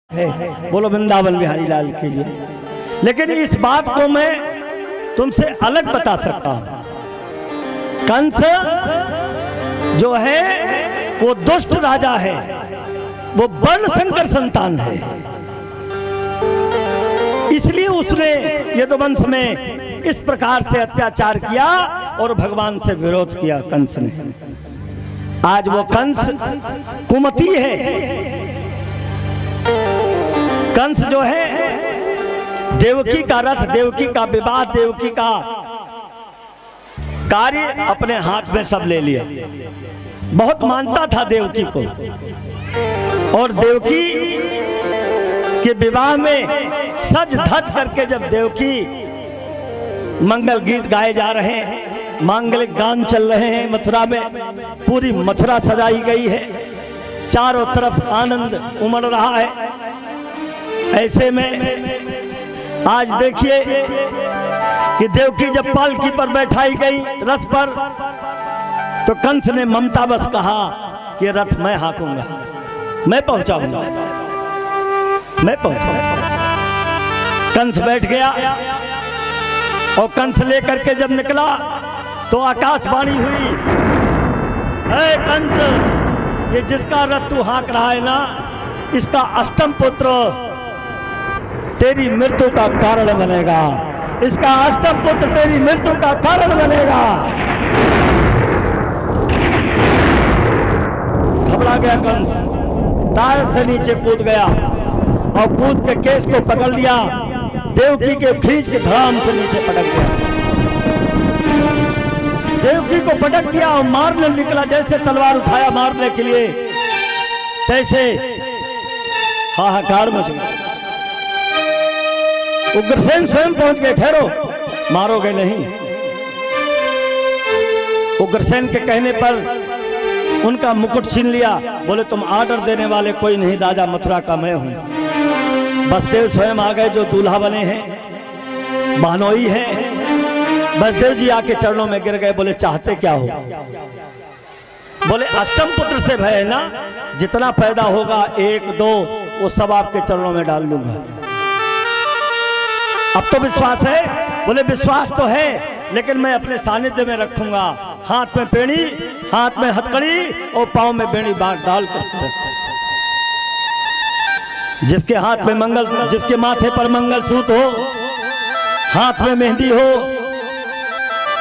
है। बोलो वृंदावन बिहारी लाल की जय। लेकिन इस बात को मैं तुमसे अलग बता सकता हूं। कंस जो है वो दुष्ट राजा है, वो वर्ण संकर संतान है, इसलिए उसने यदुवंश में इस प्रकार से अत्याचार किया और भगवान से विरोध किया कंस ने। आज वो कंस कुमति है। कंस जो है देवकी का रथ, देवकी का विवाह, देवकी का कार्य अपने हाथ में सब ले लिया। बहुत मानता था देवकी को, और देवकी के विवाह में सज धज करके जब देवकी मंगल गीत गाए जा रहे हैं, मांगलिक गान चल रहे हैं मथुरा में, पूरी मथुरा सजाई गई है, चारों तरफ आनंद उमड़ रहा है। ऐसे में आज देखिए कि देवकी जब पालकी पर बैठाई गई रथ पर, तो कंस ने ममता बस कहा कि रथ मैं हाकूंगा, मैं पहुंचाऊंगा, मैं पहुंचाऊंगा। कंस बैठ गया और कंस लेकर के जब निकला तो आकाशवाणी हुई, ऐ कंस, ये जिसका रथ तू हाँक रहा है ना, इसका अष्टम पुत्र तेरी मृत्यु का कारण बनेगा, इसका अष्टम पुत्र तेरी मृत्यु का कारण बनेगा। घबरा गया कंस, तार से नीचे कूद गया और कूद के केस को पकड़ लिया, देवकी के खींच के धड़ाम से नीचे पटक गया। देवकी को पटक दिया और मारने निकला, जैसे तलवार उठाया मारने के लिए, तैसे हाहाकार मच गया। उग्रसेन स्वयं पहुंच गए, ठहरो, मारोगे नहीं। उग्रसेन के कहने पर उनका मुकुट छीन लिया, बोले तुम आर्डर देने वाले कोई नहीं, राजा मथुरा का मैं हूं। बसदेव स्वयं आ गए, जो दूल्हा बने हैं, बहनोई हैं। बसदेव जी आके चरणों में गिर गए, बोले चाहते क्या हो? बोले अष्टम पुत्र से भय है ना, जितना पैदा होगा 1 2 वो सब आपके चरणों में डाल लूंगा। अब तो विश्वास है? बोले विश्वास तो है, लेकिन मैं अपने सानिध्य में रखूंगा, हाथ में पेड़ी, हाथ में हथकड़ी और पांव में बेड़ी बांध डाल कर। जिसके हाथ में मंगल, जिसके माथे पर मंगलसूत्र हो, हाथ में मेहंदी हो,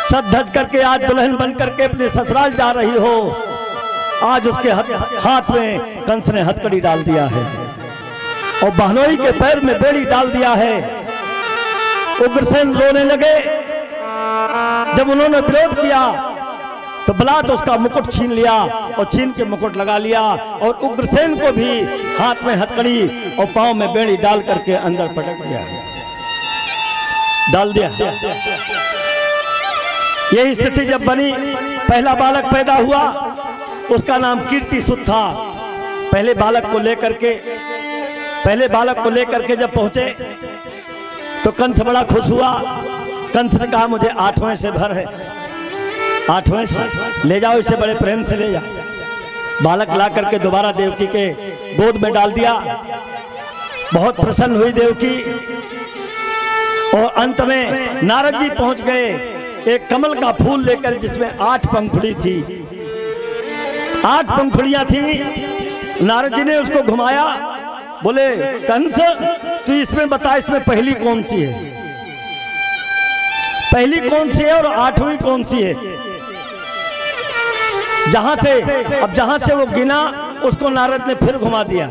सज धज करके आज दुल्हन बन करके अपने ससुराल जा रही हो, आज उसके हाथ में कंस ने हथकड़ी डाल दिया है और बहनोई के पैर में बेड़ी डाल दिया है। उग्रसेन रोने लगे। जब उन्होंने विरोध किया तो बलात् उसका मुकुट छीन लिया और छीन के मुकुट लगा लिया, और उग्रसेन को भी हाथ में हथकड़ी और पांव में बेड़ी डाल करके अंदर पटक दिया, डाल दिया। यही स्थिति जब बनी, पहला बालक पैदा हुआ, उसका नाम कीर्तिसुत था। पहले बालक को लेकर के जब पहुंचे तो कंस बड़ा खुश हुआ। कंस ने कहा मुझे 8वें से भर है, 8वें से ले जाओ, इसे बड़े प्रेम से ले जाओ। बालक ला करके दोबारा देवकी के गोद में डाल दिया। बहुत प्रसन्न हुई देवकी, और अंत में नारद जी पहुंच गए एक कमल का फूल लेकर, जिसमें 8 पंखुड़ी थी, 8 पंखुड़ियां थी। नारद जी ने उसको घुमाया, बोले कंस तू इसमें बता, इसमें पहली कौन सी है, पहली कौन सी है और 8वीं कौन सी है? जहां से वो गिना, उसको नारद ने फिर घुमा दिया।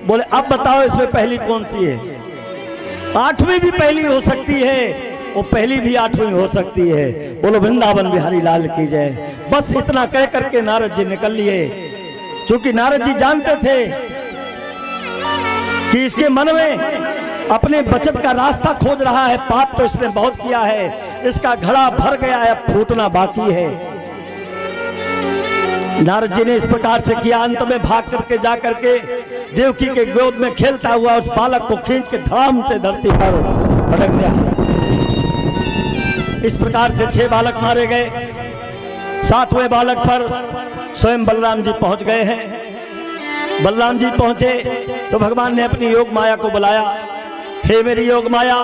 बोले अब बताओ इसमें पहली कौन सी है? 8वीं भी पहली हो सकती है, वो पहली भी 8वीं हो सकती है। बोलो वृंदावन बिहारी लाल की जय। बस इतना कह करके नारद जी निकल लिए। क्योंकि नारद जी जानते थे कि इसके मन में अपने बचत का रास्ता खोज रहा है, पाप तो इसने बहुत किया है, इसका घड़ा भर गया है, अब फूटना बाकी है। नारद जी ने इस प्रकार से किया। अंत में भाग करके जा करके देवकी के गोद में खेलता हुआ उस बालक को खींच के धड़ाम से धरती पर पटक दिया। इस प्रकार से 6 बालक मारे गए। 7वें बालक पर स्वयं बलराम जी पहुंच गए हैं। बलराम जी पहुंचे तो भगवान ने अपनी योग माया को बुलाया, हे मेरी योग माया,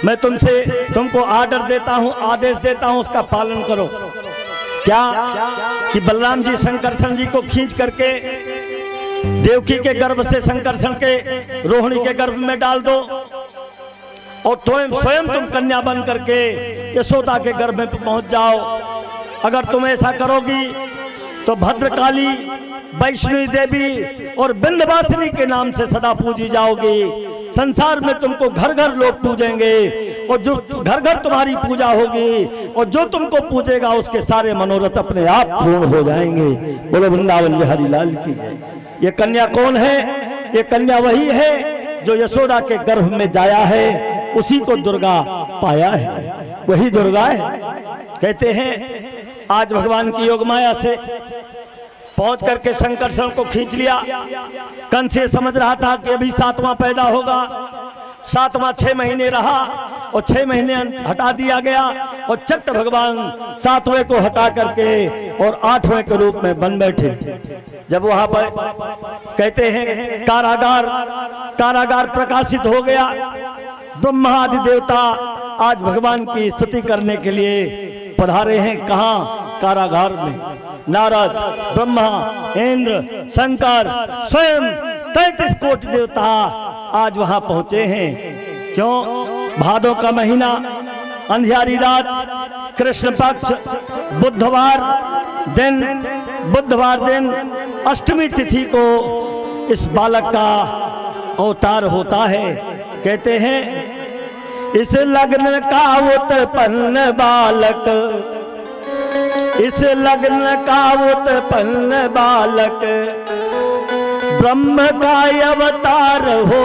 मैं तुमको आर्डर देता हूँ, आदेश देता हूँ, उसका पालन करो। क्या कि बलराम जी शंकरषण जी को खींच करके देवकी के गर्भ से शंकरषण के रोहिणी के गर्भ में डाल दो और स्वयं तुम कन्या बन करके यशोदा के गर्भ में पहुंच जाओ। अगर तुम ऐसा करोगी तो भद्रकाली, वैष्णवी देवी और विंध्यवासिनी के नाम से सदा पूजी जाओगी। संसार में तुमको घर घर लोग पूजेंगे और जो घर घर तुम्हारी पूजा होगी और जो तुमको पूजेगा उसके सारे मनोरथ अपने आप पूर्ण हो जाएंगे। बोलो वृंदावन बिहारी लाल की जय। ये कन्या कौन है? ये कन्या वही है जो यशोदा के गर्भ में जाया है, उसी को दुर्गा पाया है, वही दुर्गा है। कहते हैं आज भगवान की योग माया से पहुंच करके शंकरषण को खींच लिया। कंस ये समझ रहा था कि अभी 7वां पैदा होगा, 7वां 6 महीने रहा और 6 महीने हटा दिया गया और चट्ट भगवान 7वें को हटा करके और 8वें के रूप में बन बैठे। जब वहां पर कहते हैं कारागार प्रकाशित हो गया। ब्रह्मा आदि देवता आज भगवान की स्तुति करने के लिए पधारे हैं। कहाँ? कारागार में। नारद, ब्रह्मा, इंद्र, शंकर, स्वयं 33 कोटि देवता आज वहां पहुंचे हैं। क्यों? भादों का महीना, अंधियारी रात, कृष्ण पक्ष, बुधवार दिन अष्टमी तिथि को इस बालक का अवतार होता है। कहते हैं इस लग्न का उत्पन्न बालक, इस लग्न का उत्पन्न बालक ब्रह्म का अवतार हो,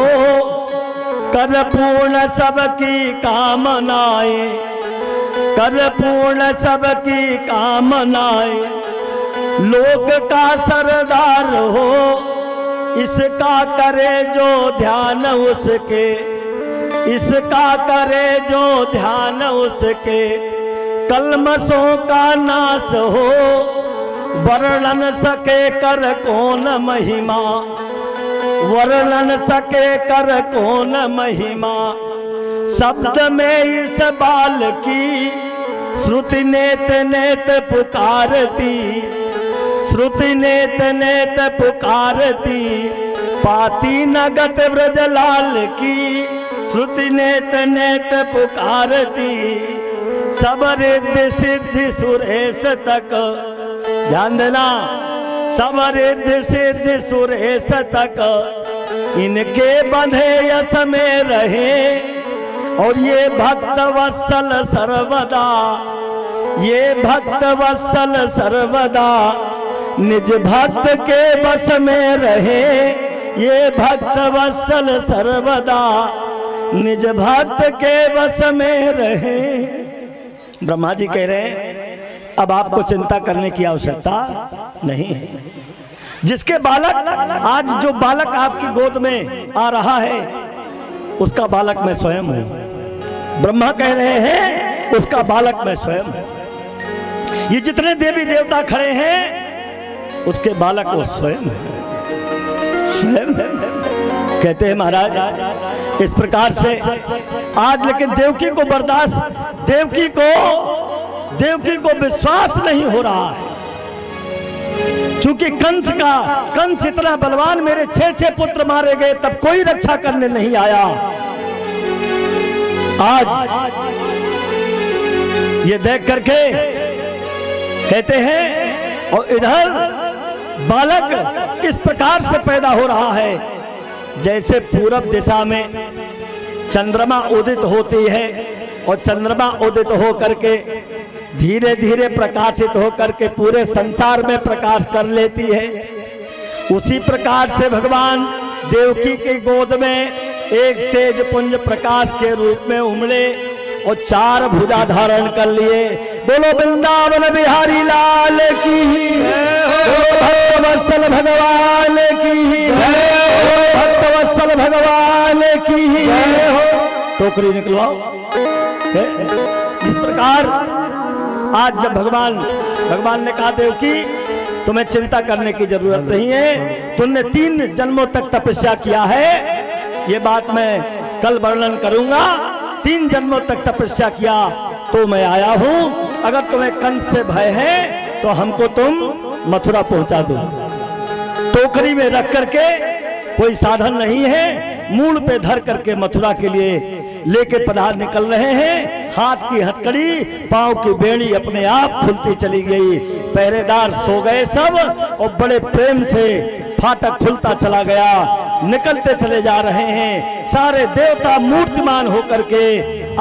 कर पूर्ण सबकी कामनाएं, कर पूर्ण सबकी कामनाएं, लोक का सरदार हो, इसका करे जो ध्यान उसके, इसका करे जो ध्यान उसके, कलमसों का नाश हो, वर्णन सके कर कौन महिमा, वर्णन सके कर कौन महिमा। शब्द में इस बाल की श्रुति नेत नेत पुकारती, श्रुति नेत नेत पुकारती, पाती नगत ब्रजलाल की श्रुति नेत नेत पुकारती। सब रिद्धि सिद्धि सुरेश तक, ध्यान देना, सब रिद्धि सिद्धि सुरेश तक इनके बंधे यश में रहे। और ये भक्त वत्सल सर्वदा, ये भक्त वत्सल सर्वदा निज भक्त के बस में रहे। ये भक्त वत्सल सर्वदा निज भक्त के बस में रहे। ब्रह्मा जी कह रहे हैं अब आपको चिंता करने की आवश्यकता नहीं है। जिसके बालक, आज जो बालक आपकी गोद में आ रहा है उसका बालक मैं स्वयं हूं। ब्रह्मा कह रहे हैं उसका बालक मैं स्वयं हूं। ये जितने देवी देवता खड़े हैं उसके बालक वो स्वयं है, स्वयं है। कहते हैं महाराज इस प्रकार से आज, लेकिन देवकी को बर्दाश्त, देवकी को विश्वास नहीं हो रहा है। चूंकि कंस इतना बलवान, मेरे 6 पुत्र मारे गए तब कोई रक्षा करने नहीं आया। आज ये देख करके कहते हैं, और इधर बालक इस प्रकार से पैदा हो रहा है जैसे पूरब दिशा में चंद्रमा उदित होती है और चंद्रमा उदित हो करके धीरे धीरे प्रकाशित हो करके पूरे संसार में प्रकाश कर लेती है। उसी प्रकार से भगवान देवकी की गोद में एक तेज पुंज प्रकाश के रूप में उमड़े और 4 भुजा धारण कर लिए। बोलो वृंदावन बिहारी लाल की, बोलो भक्तवत्सल भगवान की, भक्तवत्सल भगवान की। टोकरी निकलवाओ। इस प्रकार आज जब भगवान ने कहा देवकी तुम्हें चिंता करने की जरूरत नहीं है। तुमने 3 जन्मों तक तपस्या किया है, ये बात मैं कल वर्णन करूंगा। 3 जन्मों तक तपस्या किया तो मैं आया हूं। अगर तुम्हें कंस से भय है तो हमको तुम मथुरा पहुंचा दो। टोकरी में रख करके, कोई साधन नहीं है, मूल पे धर करके मथुरा के लिए लेके पधार निकल रहे हैं। हाथ की हथकड़ी, पांव की बेड़ी अपने आप खुलती चली गई। पहरेदार सो गए सब और बड़े प्रेम से फाटक खुलता चला गया। निकलते चले जा रहे हैं। सारे देवता मूर्तिमान होकर के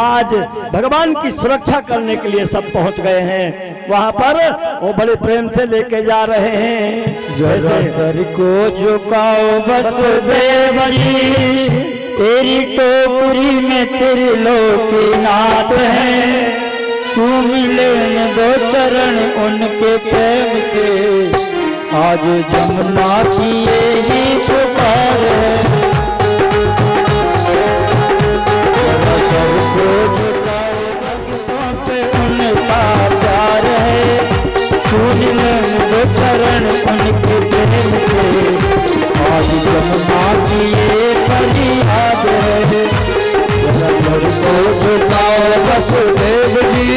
आज भगवान की सुरक्षा करने के लिए सब पहुंच गए हैं। वहां पर वो बड़े प्रेम से लेके जा रहे हैं। जैसे सर को झुकाओ वसुदेव जी, तेरी टोकरी में त्रिलोकीनाथ है। तू मिले न 2 चरण उनके प्रेम के, आज जमुना की यही पुकार है। सर को झुकाओ भक्तों पे उनका प्यार है। तू मिले न 2 चरण उनके प्रेम के, आज जमुना की ये फरियाद है। सर को झुकाओ वसुदेव जी।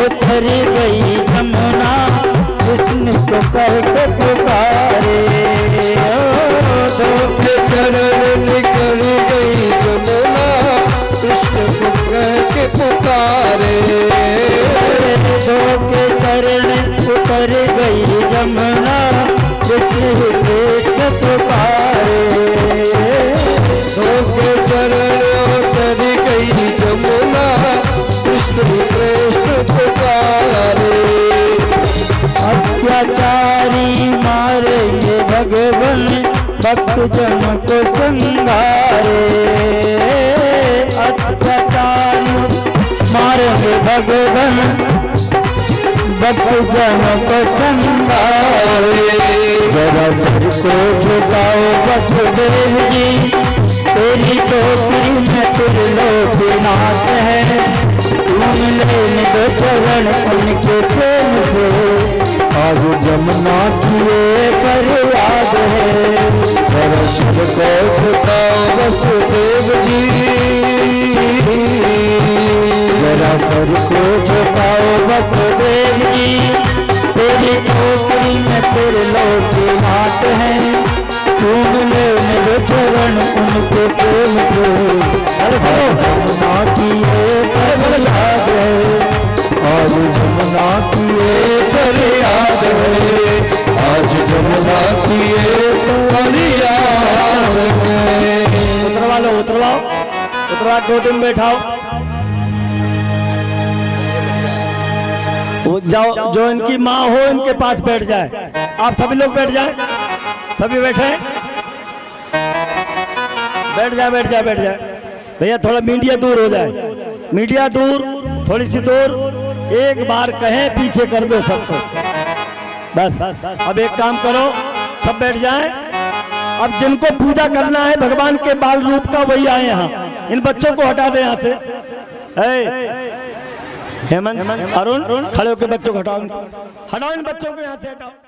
उतर गई जमुना, कृष्ण को करके पुकारे। दो के चरण निकल गई जमुना, कृष्ण को करके पुकारे। दो के चरण उतर गई जमुना, कृष्ण को पुकारे। दो के चरण उतर गई जमुना, कृष्ण पुकारे। अत्याचारी मारेंगे भगवान, भक्त जन को संगारे। अत्याचारी मारेंगे भगवान, भक्त जन को संगारे। जरा सर को झुकाओ वसुदेव जी, तेरी टोकरी में त्रिलोकीनाथ है। मिले न 2 चरण उनके प्रेम से, आज जमुना की ये फरियाद है। सर को झुकाओ वसुदेव जी। जरा सर को झुकाओ वसुदेव जी, तेरी टोकरी में त्रिलोकीनाथ है। तू मिले न 2 चरण उनके प्रेम से, जमुना की ये फरियाद है। आज जमुना की ये फरियाद है। आज जमुना की ये फरियाद है। उतरवा लो, उतरवाओ, उतरवा गोदी में बैठाओ। वो जाओ, जो इनकी माँ हो इनके पास बैठ जाए। आप सभी लोग बैठ जाए, सभी बैठे, बैठ जाए, बैठ जाए, बैठ जाए। भैया थोड़ा मीडिया दूर हो जाए, मीडिया दूर, थोड़ी सी दूर। एक बार कहें पीछे कर दो सबको, बस। अब एक काम करो, सब बैठ जाएं। अब जिनको पूजा करना है भगवान के बाल रूप का, वही आए यहाँ। इन बच्चों को हटा दे यहाँ से। हेमंत, अरुण, खड़े होकर बच्चों को हटाओ, हटाओ इन बच्चों को यहाँ से, हटाओ।